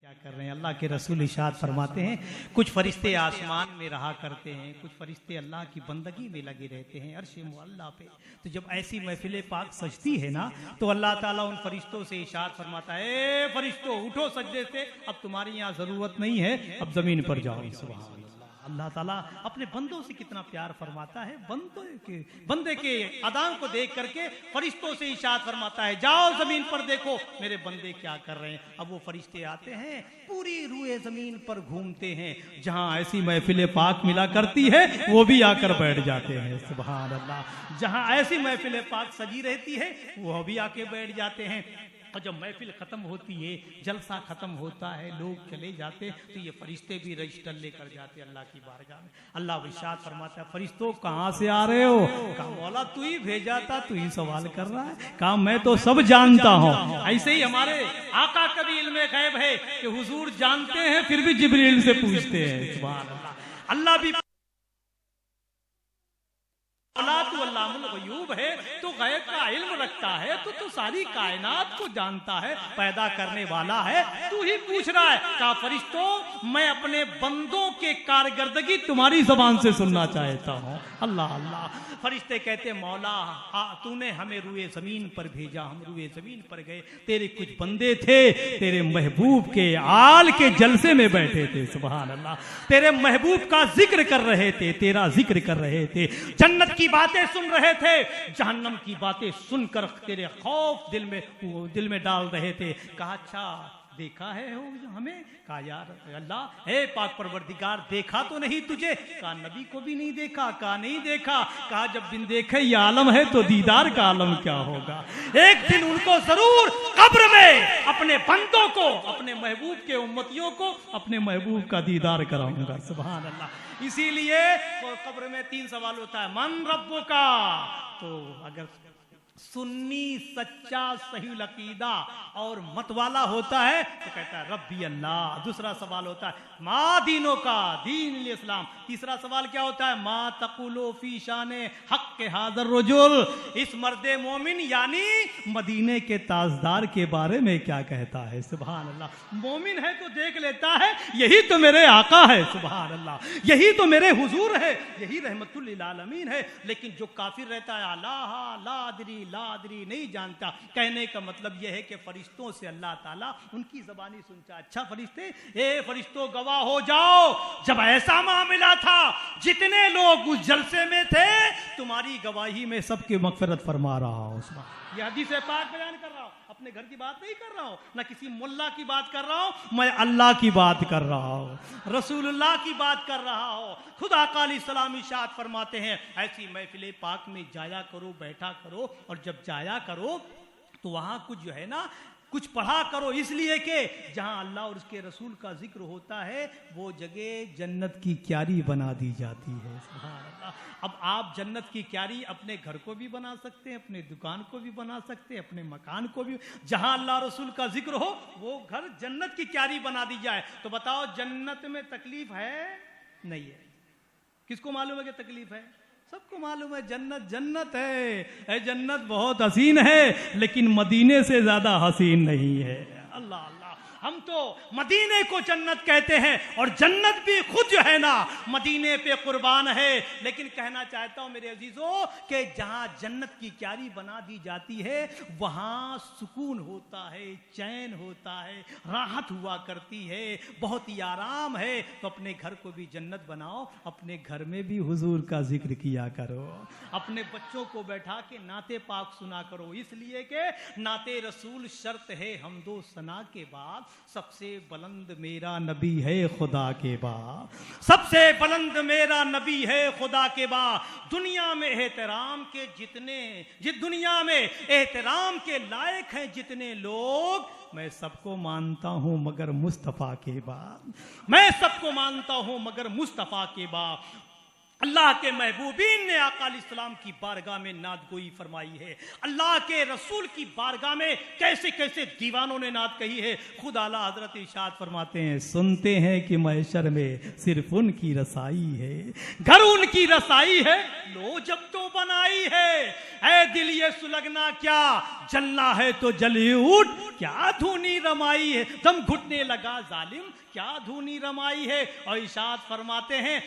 क्या कर रहे हैं। अल्लाह के रसूल इरशाद फरमाते हैं, कुछ फरिश्ते आसमान में रहा करते हैं, कुछ फरिश्ते अल्लाह की बंदगी में लगे रहते हैं अर्श मुअल्ला पे। तो जब ऐसी महफिल पाक सजती है ना, तो अल्लाह ताला उन फरिश्तों से इरशाद फरमाता है, ए फरिश्तों उठो सजदे से, अब तुम्हारी यहाँ जरूरत नहीं है, अब जमीन पर जाओ। सुभान अल्लाह। अल्लाह ताला अपने बंदों से कितना प्यार फरमाता है। बंदे के अदाओं को देख करके फरिश्तों से इरशाद फरमाता है, जाओ जमीन पर देखो मेरे बंदे क्या कर रहे हैं। अब वो फरिश्ते आते हैं, पूरी रूए जमीन पर घूमते हैं, जहां ऐसी महफिल पाक मिला करती है वो भी आकर बैठ जाते हैं। सुभान अल्लाह। जहां ऐसी महफिल पाक सजी रहती है वो भी आके बैठ जाते हैं। और जब महफिल खत्म होती है, जलसा खत्म होता है, लोग चले जाते, तो ये फरिश्ते भी रजिस्टर लेकर जाते अल्लाह की बारगाह में। अल्लाह इरशाद फरमाता है, फरिश्तों कहाँ से आ रहे हो? कहा मौला तू ही भेजा था, तू ही सवाल कर रहा है। कहा मैं तो सब जानता हूँ। ऐसे ही हमारे आका का भी इल्मे गैब है कि हुजूर जानते हैं, फिर भी जिब्रील से पूछते हैं। सुभान अल्लाह। अल्लाह भी गयूब है, तो गैब का इल्म रखता है, तो सारी कायनात को जानता है, पैदा करने वाला है, तू ही पूछ रहा है। कहा फरिश्तों मैं अपने बंदों के कारकर्दगी तुम्हारी जबान से सुनना चाहता हूँ। अल्लाह अल्लाह। फरिश्ते कहते मौला तूने हमें रुए जमीन पर भेजा, हम रुए जमीन पर गए, तेरे कुछ बंदे थे, तेरे महबूब के आल के जलसे में बैठे थे। सुभान अल्लाह। तेरे महबूब का जिक्र कर रहे थे, तेरा जिक्र कर रहे थे, जन्नत की बातें सुन रहे थे, जहन्नम की बातें सुनकर तेरे खौफ दिल में डाल रहे थे। कहा अच्छा देखा है हमें? कहा यार अल्लाह हे पाक परवरदिगार देखा तो नहीं तुझे? कहा नबी को भी नहीं देखा। कहा नहीं देखा। कहा जब बिन देखे ये आलम है तो दीदार का आलम क्या होगा? एक दिन उनको जरूर कब्र में अपने बंदों को, अपने महबूब के उम्मतियों को अपने महबूब का दीदार कराऊंगा। सुभान अल्लाह। इसीलिए कब्र में 3 सवाल होता है, मन रब्बो का, तो अगर सुन्नी सच्चा सही अकीदा और मतवाला होता है तो कहता है रब्बी अल्लाह। दूसरा सवाल होता है मा दीनों का, दीन इस्लाम। तीसरा सवाल क्या होता है, मा तकुलो फी शाने हक के हाजर रजुल, इस मर्दे मोमिन यानी मदीने के ताजदार के बारे में क्या कहता है। सुभान अल्लाह। मोमिन है तो देख लेता है, यही तो मेरे आका है। सुभान अल्लाह। यही तो मेरे हुजूर है, यही रहमतुल लिल आलमीन है। लेकिन जो काफिर रहता है अल्लाह लादरी नहीं जानता, कहने का मतलब यह है कि फरिश्तों से अल्लाह ताला उनकी ज़बानी सुनता। अच्छा फरिश्ते, ए फरिश्तों गवाह हो जाओ, जब ऐसा मामला था जितने लोग उस जलसे में थे, तुम्हारी गवाही में सबके मगफिरत फरमा रहा हूं। यह हदीस पाक बयान कर रहा हूं, अपने घर की बात नहीं कर रहा हूं, ना किसी मुल्ला की बात कर रहा हूं, मैं अल्लाह की बात कर रहा हूं, रसूलुल्लाह की बात कर रहा हूं। खुदा का अलैहिस्सलाम इरशाद फरमाते हैं, ऐसी महफिल पाक में जाया करो, बैठा करो, और जब जाया करो तो वहां कुछ जो है ना कुछ पढ़ा करो, इसलिए कि जहां अल्लाह और उसके रसूल का जिक्र होता है वो जगह जन्नत की क्यारी बना दी जाती है। सुभान अल्लाह। अब आप जन्नत की क्यारी अपने घर को भी बना सकते हैं, अपने दुकान को भी बना सकते हैं, अपने मकान को भी। जहां अल्लाह रसूल का जिक्र हो वो घर जन्नत की क्यारी बना दी जाए। तो बताओ जन्नत में तकलीफ है? नहीं है। किसको मालूम है कि तकलीफ है? सबको मालूम है जन्नत जन्नत है। जन्नत बहुत हसीन है, लेकिन मदीने से ज्यादा हसीन नहीं है। अल्लाह अल्लाह। हम तो मदीने को जन्नत कहते हैं, और जन्नत भी खुद जो है ना मदीने पे कुर्बान है। लेकिन कहना चाहता हूं मेरे अजीजों कि जहां जन्नत की क्यारी बना दी जाती है वहां सुकून होता है, चैन होता है, राहत हुआ करती है, बहुत ही आराम है। तो अपने घर को भी जन्नत बनाओ, अपने घर में भी हुजूर का जिक्र किया करो, अपने बच्चों को बैठा के नाते पाक सुना करो, इसलिए कि नाते रसूल शर्त है हमदो सना के बाद, सबसे बुलंद मेरा नबी है खुदा के बाद, सबसे बुलंद मेरा नबी है खुदा के बाद। दुनिया में एहतराम के दुनिया में एहतराम के लायक हैं जितने लोग, मैं सबको मानता हूं मगर मुस्तफा के बाद, मैं सबको मानता हूं मगर मुस्तफा के बाद। अल्लाह के महबूबीन ने आका अलैहिस्सलाम की बारगाह में नाद गोई फरमाई है। अल्लाह के रसूल की बारगाह में कैसे कैसे दीवानों ने नाद कही है। खुद आला हजरत इरशाद फरमाते हैं, सुनते हैं कि महशर में सिर्फ उनकी रसाई है, घर उनकी रसाई है, लो जब तो बनाई है। ऐ दिल ये सुलगना क्या, जलना है तो जली उठ, क्या धूनी रमाई है। दम घुटने लगा जालिम, क्या धूनी रमाई है। और इरशाद फरमाते हैं,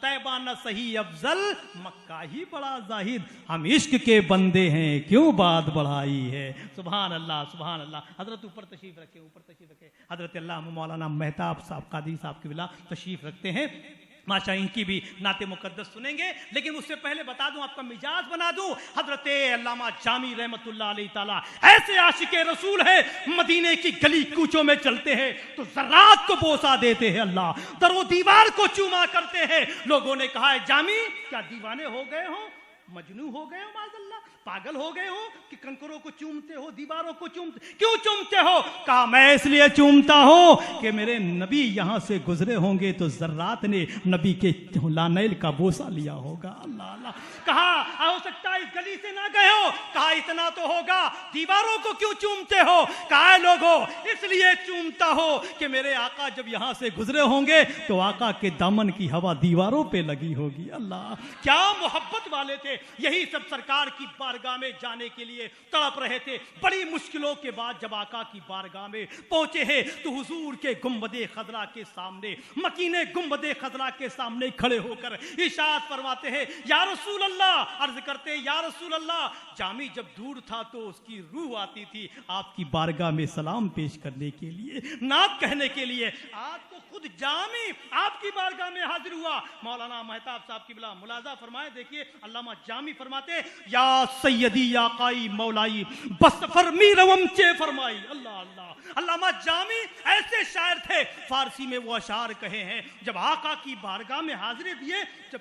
तैबा न सही अफजल, मक्का ही बड़ा जाहिद, हम इश्क के बंदे हैं, क्यों बात बढ़ाई है। सुभान अल्लाह, सुभान अल्लाह। हजरत ऊपर तशरीफ रखे, ऊपर तशरीफ रखे। हजरत अल्लाह मौलाना मेहताब साहब कादरी साहब की बिला तशरीफ रखते हैं। माशा इनकी भी नाते मुकद्दस सुनेंगे, लेकिन उससे पहले बता दूं, आपका मिजाज बना दूं। हजरत अल्लामा जामी रहमतुल्लाह अलैहि ताला ऐसे आशिके रसूल है, मदीने की गली कूचों में चलते हैं तो जर्रात को बोसा देते हैं अल्लाह, दरो दीवार को चूमा करते हैं। लोगों ने कहा है, जामी क्या दीवाने हो गए हो, मजनू हो गए हो, माज़अल्लाह पागल हो गए हो कि कंकरों को चूमते हो, दीवारों को चूमते, क्यों चूमते हो। कहा, मैं इसलिए चूमता हूं कि मेरे नबी यहां से गुजरे होंगे तो जर्रात ने नबी के लानैल का बोसा लिया होगा। अल्लाह अल्लाह। कहा, हो सकता है इस गली से ना गए हो। कहा, इतना तो होगा, दीवारों को क्यों चूमते हो। कहा, लोगों इसलिए चूमता हो कि मेरे आका जब यहां से गुजरे होंगे तो आका के दामन की हवा दीवारों पे लगी होगी। अल्लाह, क्या मोहब्बत वाले थे। यही सब सरकार की बारगाह में जाने के लिए तड़प रहे थे। बड़ी मुश्किलों के बाद जब आका की बारगाह में पहुंचे हैं तो हुजूर के गुंबदे खजरा के सामने, मकीने गुंबदे खजरा के सामने खड़े होकर इरशाद फरमाते हैं, या रसूल अल्लाह। अर्ज करते हैं, या रसूल अल्लाह। जामी जब दूर था तो उसकी रूह आती थी आपकी बारगाह में सलाम पेश करने के लिए, नात कहने के लिए। आज तो खुद जामी आपकी बारगाह में हाजिर हुआ। मौलाना मेहताब साहब की बिला मुलाजा फरमाए। देखिए अल्लामा जामी फरमाते, या सैयदी या काई मौलाई बस फरमी रवम चे फरमाई। अल्लाह अल्लाह। अल्लामा जामी ऐसे शायर थे, फारसी में वो अशार कहे हैं। जब आका की बारगाह में हाजिरी दिए, जब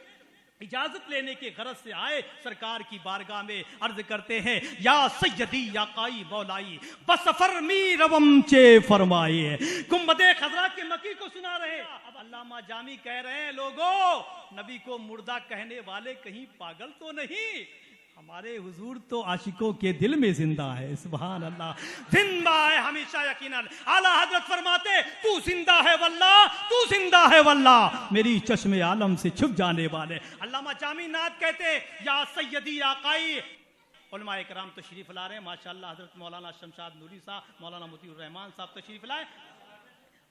इजाजत लेने के गरज से आए सरकार की बारगाह में, अर्ज करते हैं, या सैयदी या काई मौलाई बस फरमी रवम चे फरमाए। गुंबदे खजरा के मकी को सुना रहे। अब अल्लामा जामी कह रहे हैं, लोगों नबी को मुर्दा कहने वाले कहीं पागल तो नहीं, हमारे हुजूर तो आशिकों के दिल में जिंदा है। सुभान अल्लाह, जिंदा है हमेशा यकीनन। आला हजरत फरमाते, तू जिंदा है वल्लाह, तू जिंदा है वल्लाह, मेरी चश्मे आलम से छुप जाने वाले। अल्लामा जामी नात कहते, या सैयदी या काई। उलमा इकराम तशरीफ ला रहे हैं माशाअल्लाह। हजरत मौलाना शमशाद नूरी साहब, मौलाना मोतीउर रहमान साहब तशरीफ लाए।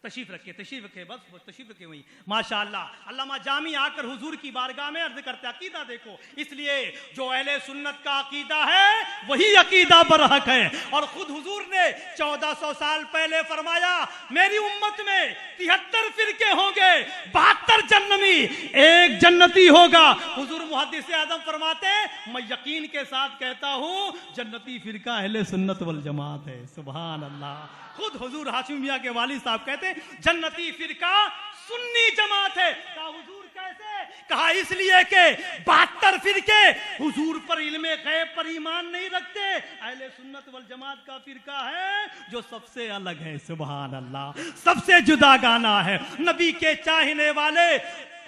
तशरीफ रखे, तशरीफ रखे, बस तशरीफ रखे वही माशाअल्लाह। अल्लामा जामी आकर हुजूर की बारगाह में अर्ज करते, अकीदा देखो। इसलिए जो अहले सुन्नत का अकीदा है वही अकीदा बरहक है। और खुद हुजूर ने 1400 साल पहले फरमाया, मेरी उम्मत में 73 फिरके होंगे, 72 जन्नती, एक जन्नती होगा। हुजूर मुहद्दिस आज़म फरमाते, मैं यकीन के साथ कहता हूँ जन्नती फिरका अहले सुन्नत वल जमात है। सुभान अल्लाह। खुद हुजूर हाशिम मियां के वालिद साहब कहते, जन्नती फिरका सुन्नी जमात है। कहा, हुजूर कैसे। कहा, इसलिए कि 72 फिरके हुजूर पर इल्मे गैब पर ईमान नहीं रखते। अहले सुन्नत वल जमात का फिरका है जो सबसे अलग है। सुभान अल्लाह, सबसे जुदा गाना है। नबी के चाहने वाले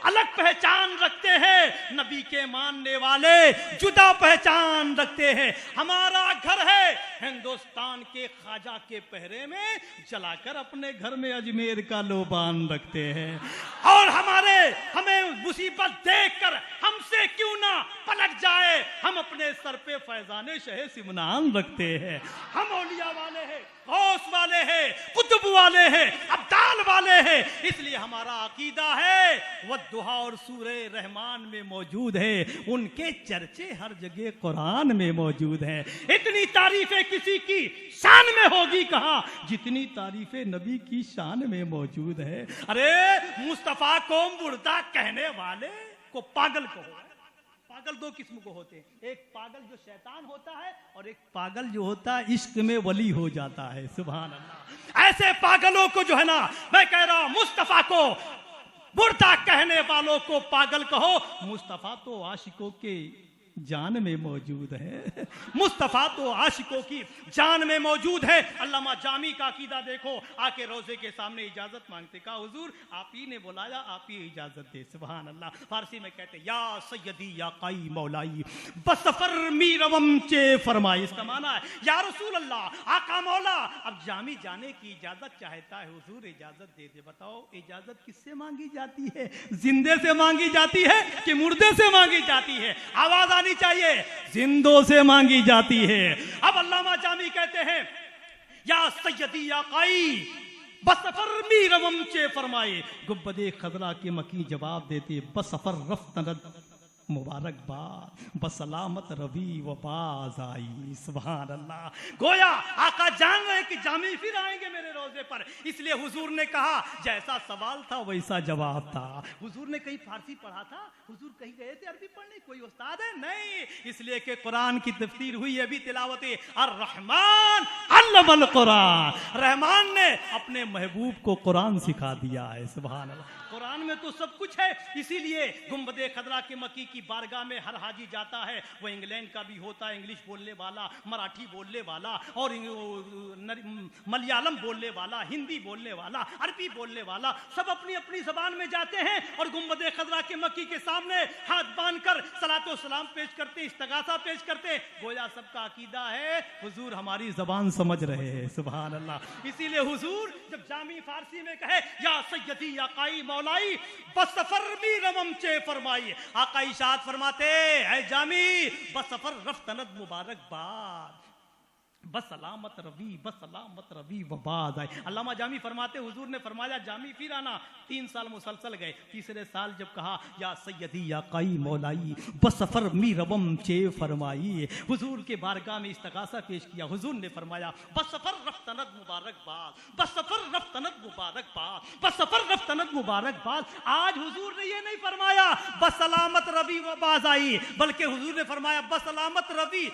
अलग पहचान रखते हैं, नबी के मानने वाले जुदा पहचान रखते हैं। हमारा घर है हिंदुस्तान के ख्वाजा के पहरे में, जलाकर अपने घर में अजमेर का लोबान रखते हैं। और हमें मुसीबत देखकर हमसे क्यों ना पलट जाए, हम अपने सर पे फैजाने शहे सिमनान रखते हैं। हम औलिया वाले हैं, गौस वाले हैं, कुतुब वाले हैं, अब्दाल वाले हैं। इसलिए हमारा अकीदा है वद्दुहा और सूरे रहमान में मौजूद है, उनके चर्चे हर जगह कुरान में मौजूद है। इतनी तारीफें किसी की शान में होगी कहाँ जितनी तारीफें नबी की शान में मौजूद है। अरे मुस्तफा को मुर्दा कहने वाले को पागल कहो। पागल दो किस्म को होते हैं, एक पागल जो शैतान होता है और एक पागल जो होता है इश्क में वली हो जाता है। सुभान अल्लाह। ऐसे पागलों को जो है ना, मैं कह रहा हूं मुस्तफा को मुर्दा कहने वालों को पागल कहो। मुस्तफा तो आशिकों के जान में मौजूद है। मुस्तफा तो आशिकों की जान में मौजूद है। अल्लामा जामी का अकीदा देखो, आके रोजे के सामने इजाजत मांगते, कहा हुजूर आप ही ने बुलाया, आप ही इजाजत दे। सुभान अल्लाह। फारसी में कहते या सैयदी या काई मौलाई बसफर मीरवम चे फरमाई। इसका माना है या रसूल अल्लाह, आका मौला, अब जामी जाने की इजाजत चाहता है, हुजूर इजाजत दे दे। बताओ इजाजत किससे मांगी जाती है? जिंदे से मांगी जाती है कि मुर्दे से मांगी जाती है? आवाज आनी चाहिए, जिंदों से मांगी जाती है। अब अल्लामा जामी कहते हैं या सैयदी या काई बसफर मीरवम चे फरमाए। गुब्बदे खदरा के मकी जवाब देते बसफर रफ्तनद मुबारकबाद बसलामत रवि व बाज आई। सुभान अल्लाह। गोया आका जान रहे कि जामी फिर आएंगे मेरे रोजे पर, इसलिए हुजूर ने कहा जैसा सवाल था वैसा जवाब था। हुजूर ने कहीं फारसी पढ़ा था? हुजूर कहीं गए थे अरबी पढ़ने? कोई उस्ताद है? नहीं, इसलिए कि कुरान की तफसीर हुई है भी तिलावत अर्रहमान अल्लमल कुरान। रहमान ने अपने महबूब को कुरान सिखा दिया है। सुभान अल्लाह। कुरान में तो सब कुछ है, इसीलिए गुंबदे खदरा के मकी की बारगाह में हर हाजी जाता है, वो इंग्लैंड का भी होता है, इंग्लिश बोलने वाला, मराठी बोलने वाला और मलयालम बोलने वाला, हिंदी बोलने वाला, अरबी बोलने वाला, सब अपनी अपनी जबान में जाते हैं और गुंबदे खदरा के मकी के सामने हाथ बांधकर सलातो सलाम पेश करते, इस्तगासा पेश करते। गोया सबका अकीदा है हुजूर हमारी जबान समझ रहे हैं। सुभान अल्लाह। इसीलिए हुजूर जब जामी फारसी में कहे या सैयदी या काई मौलाई बसफर भी रमम चे फरमाई, आका इशाद फरमाते है जामी बसफर रफ्तनद मुबारकबाद बसलामत रवि वबाद आए। अल्लामा जामी फरमाते हुजूर ने फरमाया जामी फिर आना। 3 साल मुसलसल गए। तीसरे साल जब कहा या सैयदी या काई मौलाई बसफर मी रबम चे फरमाई, हुजूर के बारगाह में इस्तगासा पेश किया। हुजूर ने फरमाया बसफर रफ्तनद मुबारकबाद बसफर रफ्तनद मुबारकबाद बसफर रफ्तनद मुबारकबाद। आज हुजूर ने ये नहीं फरमाया बसलामत रवि वबाद आई, बल्कि हुजूर ने फरमाया बसलामत रवि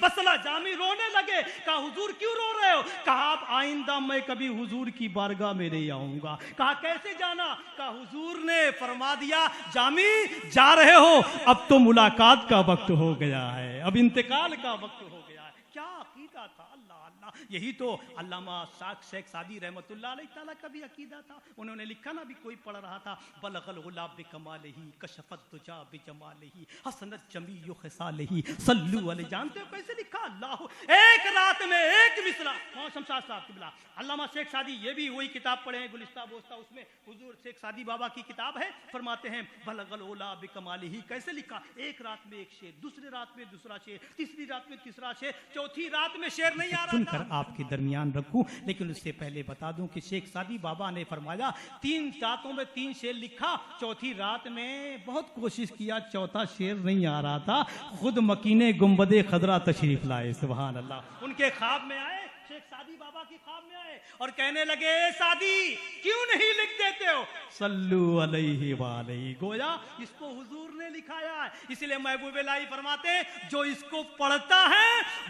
बसला। जामी रोने लगे। कहा हुजूर क्यों रो रहे हो? कहा आप आइंदा मैं कभी हुजूर की बारगाह में नहीं आऊंगा। कहा कैसे जाना? कहा हुजूर ने फरमा दिया जामी जा रहे हो, अब तो मुलाकात का वक्त हो गया है, अब इंतकाल का वक्त हो गया है। क्या अकीदा था? अल्लाह अल्लाह। यही तो अल्लामा शेख सादी रहमतुल्लाह अलैह ताला का भी अकीदा था। उन्होंने लिखा ना, भी कोई पढ़ रहा था बलगल गुलाब बिकमालिही कशफत तुजा बिजमालिही हसनत जमीउ खिसालिही सल्लु अलैहि। जानते हो कैसे लिखा? अल्लाह एक रात में एक मिसरा। शमशाद साहब किबला अल्लामा शेख सादी, ये भी वही किताब पढ़े हैं गुलिस्ता बोस्ता, उसमें हुजूर शेख सादी बाबा की किताब है। फरमाते हैं बलगल गुलाब बिकमालिही, कैसे लिखा? एक रात में एक शेर, दूसरी रात में दूसरा शेर, तीसरी रात में तीसरा शेर, चौथी रात में शेर नहीं आ रहा था। आपके दरमियान रखूं, लेकिन उससे पहले बता दूं कि शेख सादी बाबा ने फरमाया 3 रातों में 3 शेर लिखा, चौथी रात में बहुत कोशिश किया, चौथा शेर नहीं आ रहा था। खुद मकीने गुंबदे खदरा तशरीफ लाए। सुभान अल्लाह। उनके ख्वाब में आए, शेख सादी बाबा की ख्वाब में आए और कहने लगे सादी क्यों नहीं लिख देते हो? सल्लु अलैहि वालैहि। गोया इसको हुजूर ने लिखाया है। इसलिए महबूब इलाही फरमाते जो इसको पढ़ता है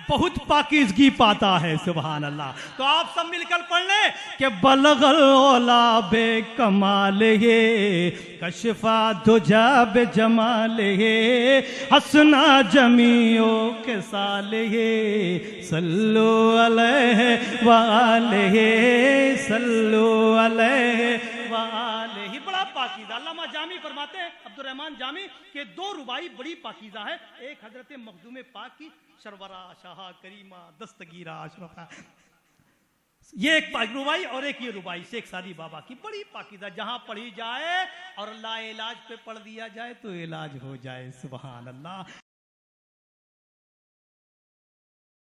बहुत पाकीज़गी पाता है। सुभान अल्लाह। तो आप सब मिलकर पढ़ ले कि बलगल ओला बे कमाल हे कशफा दुजा बे जमाल हे हसना जमीओ के साल हे सल्लु अलैहि वालैहि सल्लु अलैहि वालैहि। बड़ा पाकीज़ा। अल्लामा जामी फरमाते हैं अब्दुर्रहमान जामी के 2 रुबाई बड़ी पाकीज़ा है। एक हजरत मखदूम पाक की शरवरा शाह करीमा दस्तगीरा अशरफा, ये एक रुबाई, और एक ये रुबाई शेख सादी बाबा की बड़ी पाकीज़ा। जहां पढ़ी जाए और अल्लाह इलाज पे पढ़ दिया जाए तो इलाज हो जाए। सुभान अल्लाह।